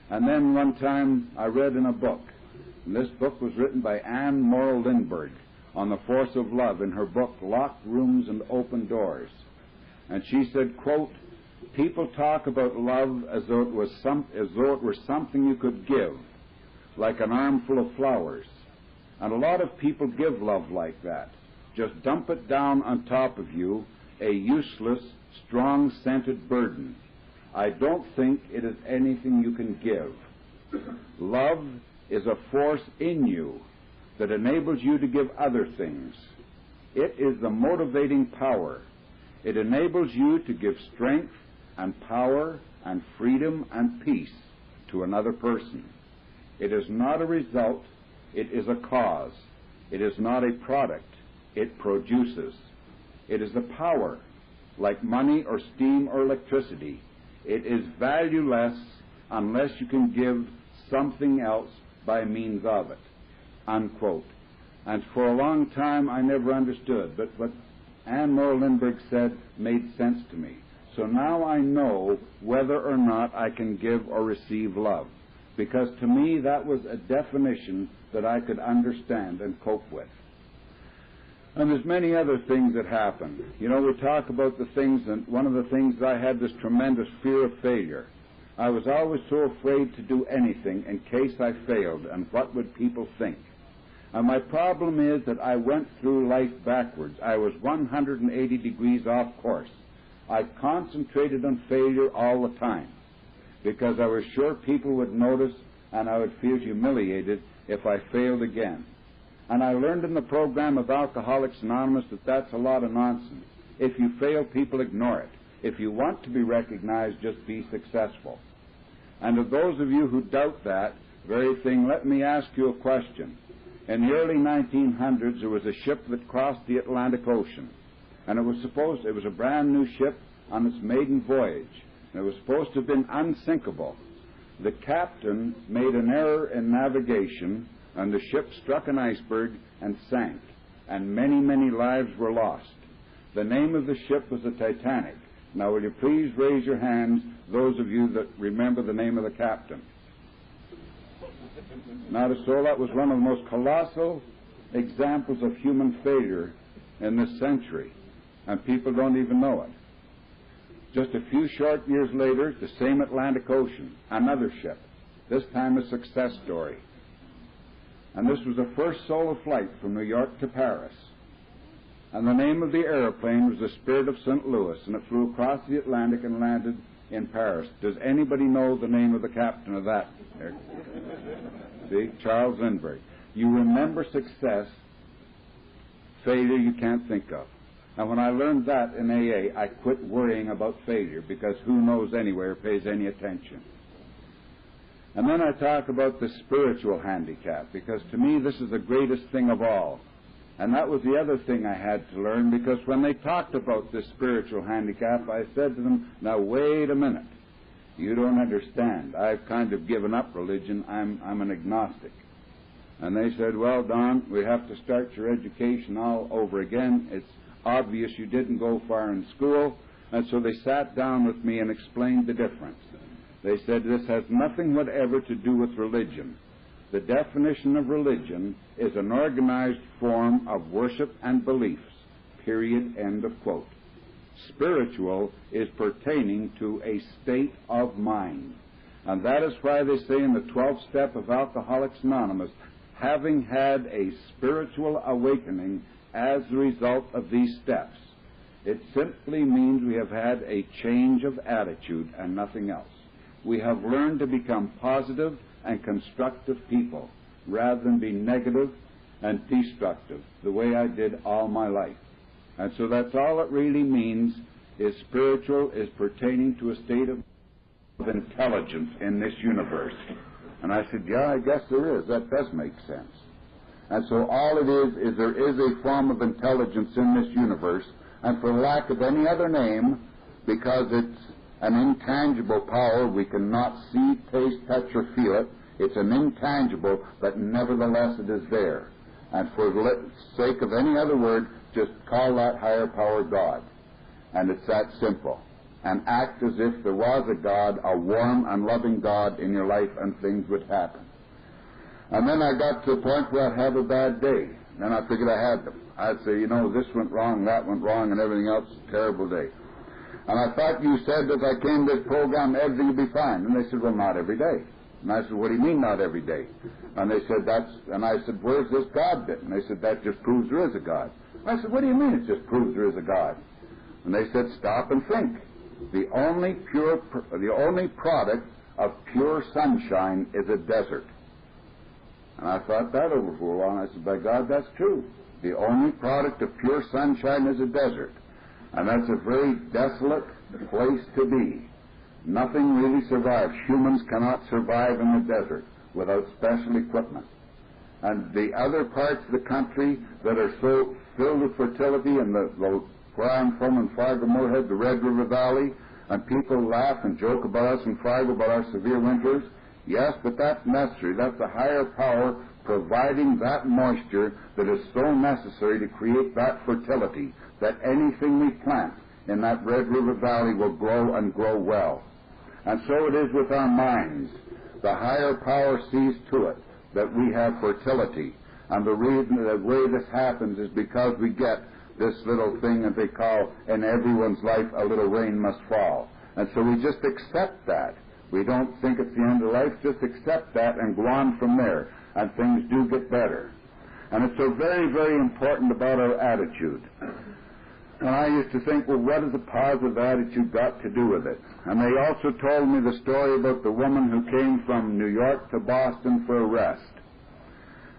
And then one time I read in a book, and this book was written by Anne Morrow Lindbergh on the force of love in her book, Locked Rooms and Open Doors. And she said, quote, people talk about love as though it were something you could give, like an armful of flowers. And a lot of people give love like that. Just dump it down on top of you, a useless, strong-scented burden. I don't think it is anything you can give. Love is a force in you that enables you to give other things. It is the motivating power. It enables you to give strength and power and freedom and peace to another person. It is not a result, it is a cause. It is not a product, it produces. It is a power, like money or steam or electricity. It is valueless unless you can give something else by means of it, unquote. And for a long time I never understood, but what Anne Morrow Lindbergh said made sense to me. So now I know whether or not I can give or receive love, because to me that was a definition that I could understand and cope with. And there's many other things that happen. You know, we talk about the things, and one of the things, I had this tremendous fear of failure. I was always so afraid to do anything in case I failed, and what would people think? And my problem is that I went through life backwards. I was 180 degrees off course. I concentrated on failure all the time because I was sure people would notice and I would feel humiliated if I failed again. And I learned in the program of Alcoholics Anonymous that that's a lot of nonsense. If you fail, people ignore it. If you want to be recognized, just be successful. And to those of you who doubt that very thing, let me ask you a question. In the early 1900s, there was a ship that crossed the Atlantic Ocean. And it was a brand new ship on its maiden voyage. And it was supposed to have been unsinkable. The captain made an error in navigation, and the ship struck an iceberg and sank, and many, many lives were lost. The name of the ship was the Titanic. Now, will you please raise your hands, those of you that remember the name of the captain? Not a soul. That was one of the most colossal examples of human failure in this century, and people don't even know it. Just a few short years later, the same Atlantic Ocean, another ship, this time a success story. And this was the first solo flight from New York to Paris. And the name of the airplane was the Spirit of St. Louis, and it flew across the Atlantic and landed in Paris. Does anybody know the name of the captain of that? See, Charles Lindbergh. You remember success, failure you can't think of. And when I learned that in AA, I quit worrying about failure, because who knows anywhere pays any attention. And then I talk about the spiritual handicap, because to me this is the greatest thing of all. And that was the other thing I had to learn, because when they talked about this spiritual handicap, I said to them, now wait a minute. You don't understand. I've kind of given up religion. I'm an agnostic. And they said, well, Don, we have to start your education all over again. It's obvious you didn't go far in school. And so they sat down with me and explained the difference. They said, this has nothing whatever to do with religion. The definition of religion is an organized form of worship and beliefs, period, end of quote. Spiritual is pertaining to a state of mind. And that is why they say in the 12th step of Alcoholics Anonymous, having had a spiritual awakening as a result of these steps. It simply means we have had a change of attitude and nothing else. We have learned to become positive and constructive people rather than be negative and destructive the way I did all my life. And so that's all it really means, is spiritual is pertaining to a state of intelligence in this universe. And I said, yeah, I guess there is. That does make sense. And so all it is there is a form of intelligence in this universe, and for lack of any other name, because it's an intangible power, we cannot see, taste, touch, or feel it. It's an intangible, but nevertheless it is there. And for the sake of any other word, just call that higher power God. And it's that simple. And act as if there was a God, a warm and loving God in your life, and things would happen. And then I got to the point where I'd have a bad day. Then I figured I had them. I'd say, you know, this went wrong, that went wrong, and everything else is a terrible day. And I thought you said that I came to this program, everything would be fine. And they said, well, not every day. And I said, what do you mean not every day? And they said, and I said, where's this God bit? And they said, that just proves there is a God. I said, what do you mean it just proves there is a God? And they said, stop and think. The only product of pure sunshine is a desert. And I thought that over for a while. I said, by God, that's true. The only product of pure sunshine is a desert. And that's a very desolate place to be. Nothing really survives. Humans cannot survive in the desert without special equipment. And the other parts of the country that are so filled with fertility, and where I'm from in Fargo Moorhead, the Red River Valley, and people laugh and joke about us in Fargo about our severe winters. Yes, but that's necessary. That's a higher power providing that moisture that is so necessary to create that fertility, that anything we plant in that Red River Valley will grow and grow well. And so it is with our minds. The higher power sees to it that we have fertility. And the reason, the way this happens is because we get this little thing that they call, in everyone's life, a little rain must fall. And so we just accept that. We don't think it's the end of life, just accept that and go on from there. And things do get better. And it's so very, very important about our attitude. And I used to think, well, what has a positive attitude got to do with it? And they also told me the story about the woman who came from New York to Boston for a rest.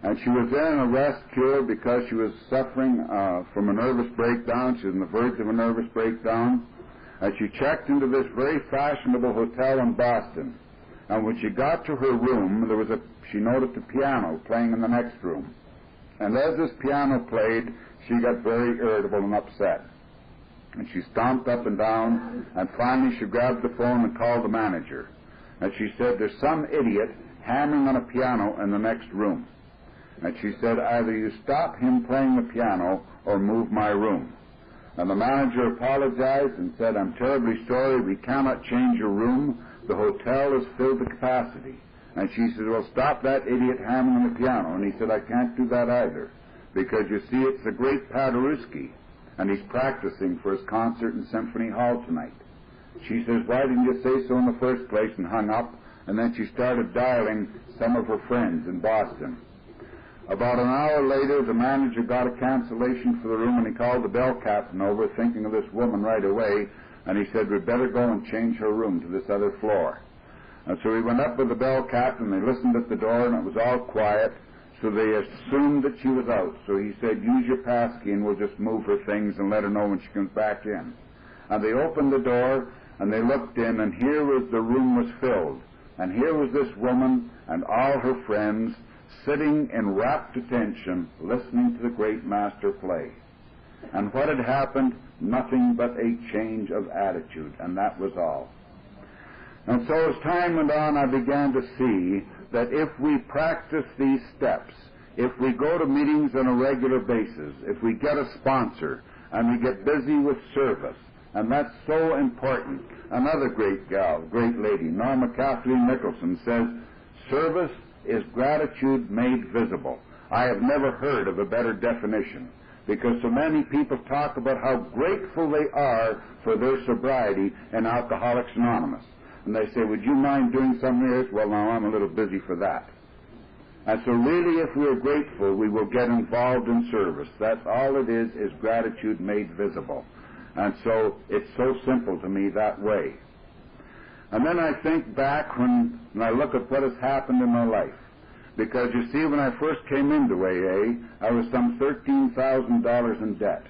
And she was in a rest cure because she was suffering from a nervous breakdown. She was on the verge of a nervous breakdown. And she checked into this very fashionable hotel in Boston. And when she got to her room, she noticed a piano playing in the next room. And as this piano played, she got very irritable and upset. And she stomped up and down, and finally she grabbed the phone and called the manager. And she said, there's some idiot hammering on a piano in the next room. And she said, either you stop him playing the piano or move my room. And the manager apologized and said, I'm terribly sorry, we cannot change your room. The hotel is filled to capacity. And she said, well, stop that idiot hammering on the piano. And he said, I can't do that either, because you see, it's the great Paderewski, and he's practicing for his concert in Symphony Hall tonight. She says, why didn't you say so in the first place, and hung up? And then she started dialing some of her friends in Boston. About an hour later, the manager got a cancellation for the room, and he called the bell captain over, thinking of this woman right away, and he said, we'd better go and change her room to this other floor. And so he went up with the bell captain, they listened at the door, and it was all quiet. So they assumed that she was out. So he said, use your pass key and we'll just move her things and let her know when she comes back in. And they opened the door and they looked in, and here was the room was filled. And here was this woman and all her friends sitting in rapt attention, listening to the great master play. And what had happened? Nothing but a change of attitude, and that was all. And so as time went on, I began to see that if we practice these steps, if we go to meetings on a regular basis, if we get a sponsor, and we get busy with service, and that's so important. Another great gal, great lady, Norma Kathleen Nicolson, says, service is gratitude made visible. I have never heard of a better definition, because so many people talk about how grateful they are for their sobriety in Alcoholics Anonymous. And they say, would you mind doing something here? Well, now I'm a little busy for that. And so really, if we're grateful, we will get involved in service. That's all it is gratitude made visible. And so it's so simple to me that way. And then I think back when I look at what has happened in my life. Because you see, when I first came into AA, I was some $13,000 in debt.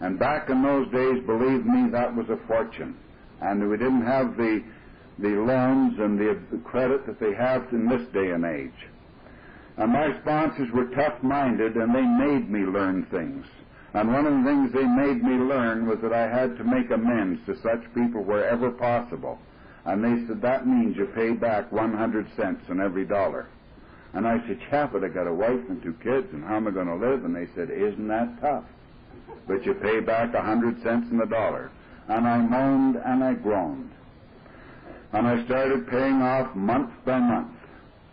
And back in those days, believe me, that was a fortune. And we didn't have the loans and the credit that they have in this day and age. And my sponsors were tough-minded, and they made me learn things. And one of the things they made me learn was that I had to make amends to such people wherever possible. And they said, that means you pay back 100 cents on every dollar. And I said, yeah, but I got a wife and 2 kids, and how am I going to live? And they said, isn't that tough? But you pay back 100 cents on the dollar. And I moaned and I groaned. And I started paying off month by month.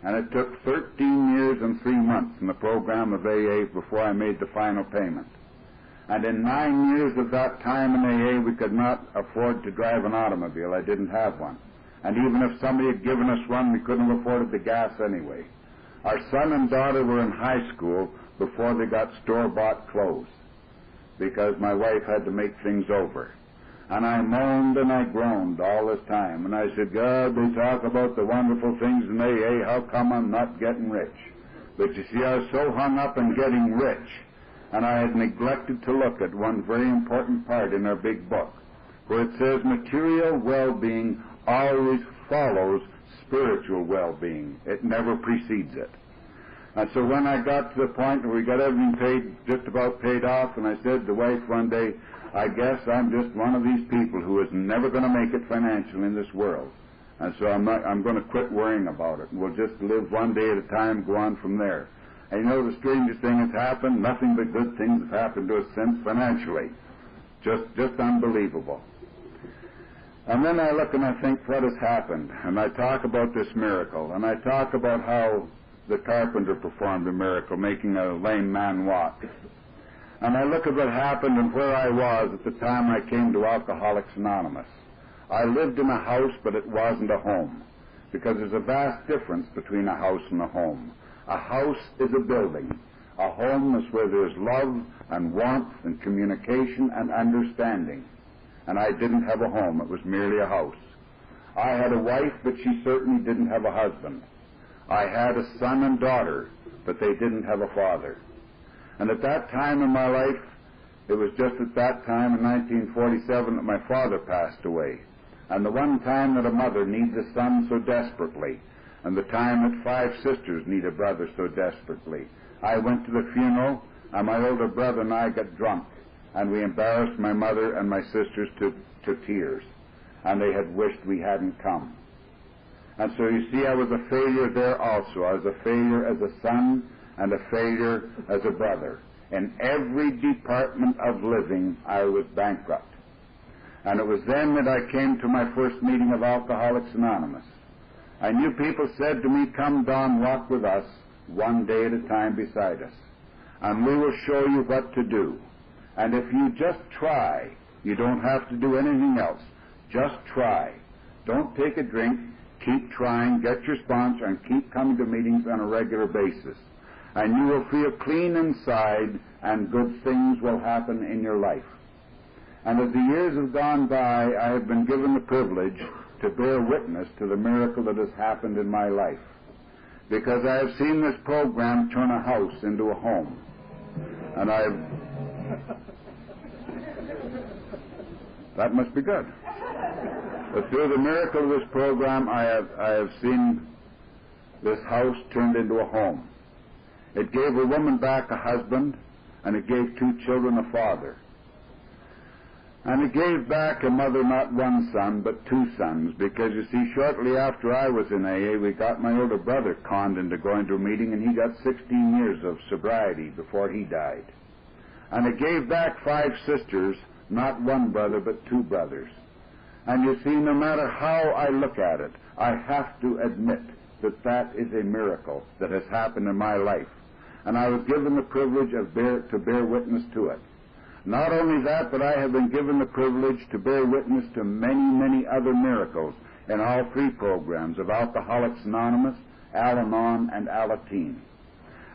And it took 13 years and 3 months in the program of AA before I made the final payment. And in 9 years of that time in AA, we could not afford to drive an automobile. I didn't have one. And even if somebody had given us one, we couldn't have afforded the gas anyway. Our son and daughter were in high school before they got store-bought clothes, because my wife had to make things over. And I moaned and I groaned all this time. And I said, God, they talk about the wonderful things in AA. How come I'm not getting rich? But you see, I was so hung up in getting rich, and I had neglected to look at one very important part in our big book, where it says material well-being always follows spiritual well-being. It never precedes it. And so when I got to the point where we got everything paid, just about paid off, and I said to the wife one day, I guess I'm just one of these people who is never going to make it financially in this world. And so I'm going to quit worrying about it. We'll just live one day at a time, go on from there. And you know, the strangest thing has happened, nothing but good things have happened to us since financially. Just unbelievable. And then I look and I think, what has happened? And I talk about this miracle, and I talk about how the carpenter performed a miracle, making a lame man walk. And I look at what happened and where I was at the time I came to Alcoholics Anonymous. I lived in a house, but it wasn't a home, because there's a vast difference between a house and a home. A house is a building. A home is where there's love and warmth and communication and understanding. And I didn't have a home. It was merely a house. I had a wife, but she certainly didn't have a husband. I had a son and daughter, but they didn't have a father. And at that time in my life, it was just at that time in 1947 that my father passed away. And the one time that a mother needs a son so desperately, and the time that 5 sisters need a brother so desperately. I went to the funeral, and my older brother and I got drunk, and we embarrassed my mother and my sisters to tears, and they had wished we hadn't come. And so you see, I was a failure there also. I was a failure as a son and a failure as a brother. In every department of living, I was bankrupt. And it was then that I came to my first meeting of Alcoholics Anonymous. I knew people said to me, come, Don, walk with us, one day at a time beside us, and we will show you what to do. And if you just try, you don't have to do anything else. Just try. Don't take a drink. Keep trying, get your sponsor, and keep coming to meetings on a regular basis. And you will feel clean inside, and good things will happen in your life. And as the years have gone by, I have been given the privilege to bear witness to the miracle that has happened in my life. because I have seen this program turn a house into a home. And that must be good. But through the miracle of this program, I have seen this house turned into a home. It gave a woman back a husband, and it gave 2 children a father. And it gave back a mother not 1 son, but 2 sons, because you see, shortly after I was in AA, we got my older brother conned into going to a meeting, and he got 16 years of sobriety before he died. And it gave back 5 sisters, not 1 brother, but 2 brothers. And you see, no matter how I look at it, I have to admit that that is a miracle that has happened in my life. And I was given the privilege to bear witness to it. Not only that, but I have been given the privilege to bear witness to many, many other miracles in all 3 programs of Alcoholics Anonymous, Al-Anon, and Alateen.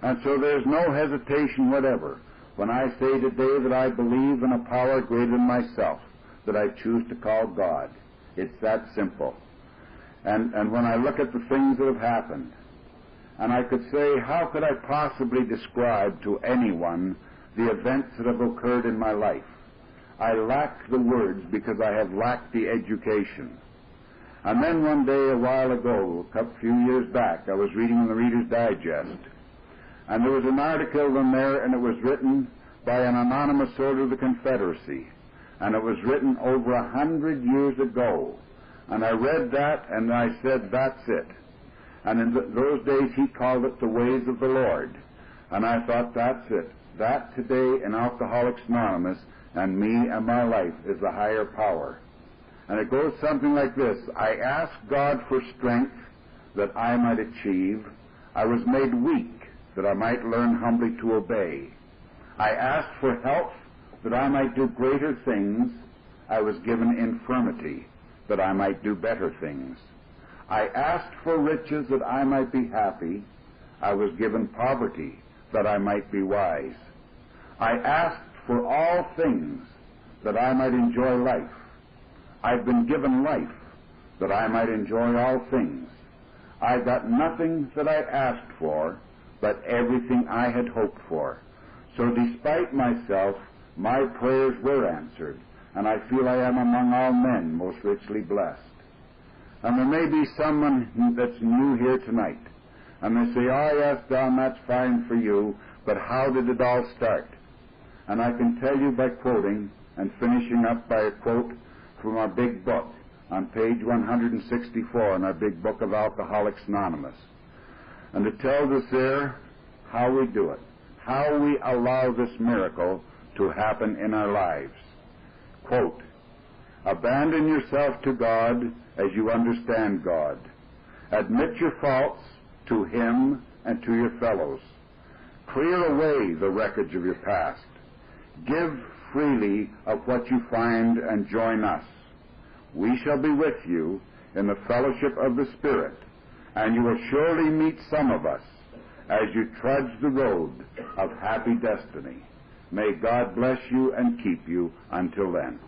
And so there's no hesitation whatever when I say today that I believe in a power greater than myself, that I choose to call God. It's that simple. And when I look at the things that have happened, and I could say, how could I possibly describe to anyone the events that have occurred in my life? I lack the words because I have lacked the education. And then one day, a while ago, a few years back, I was reading in the Reader's Digest, and there was an article in there, and it was written by an anonymous soldier of the Confederacy, and it was written over 100 years ago. And I read that, and I said, that's it. And in those days, he called it the ways of the Lord. And I thought, that's it. That today in Alcoholics Anonymous and me and my life is the higher power. And it goes something like this. I asked God for strength that I might achieve. I was made weak that I might learn humbly to obey. I asked for health that I might do greater things. I was given infirmity that I might do better things. I asked for riches that I might be happy. I was given poverty that I might be wise. I asked for all things that I might enjoy life. I've been given life that I might enjoy all things. I got nothing that I asked for, but everything I had hoped for. So despite myself, my prayers were answered, and I feel I am among all men most richly blessed. And there may be someone that's new here tonight, and they say, oh yes, Don, that's fine for you, but how did it all start? And I can tell you by quoting, and finishing up by a quote from our big book, on page 164 in our big book of Alcoholics Anonymous. And it tells us there how we do it, how we allow this miracle to happen in our lives. Quote, abandon yourself to God as you understand God. Admit your faults to Him and to your fellows. Clear away the wreckage of your past. Give freely of what you find and join us. We shall be with you in the fellowship of the Spirit, and you will surely meet some of us as you trudge the road of happy destiny. May God bless you and keep you until then.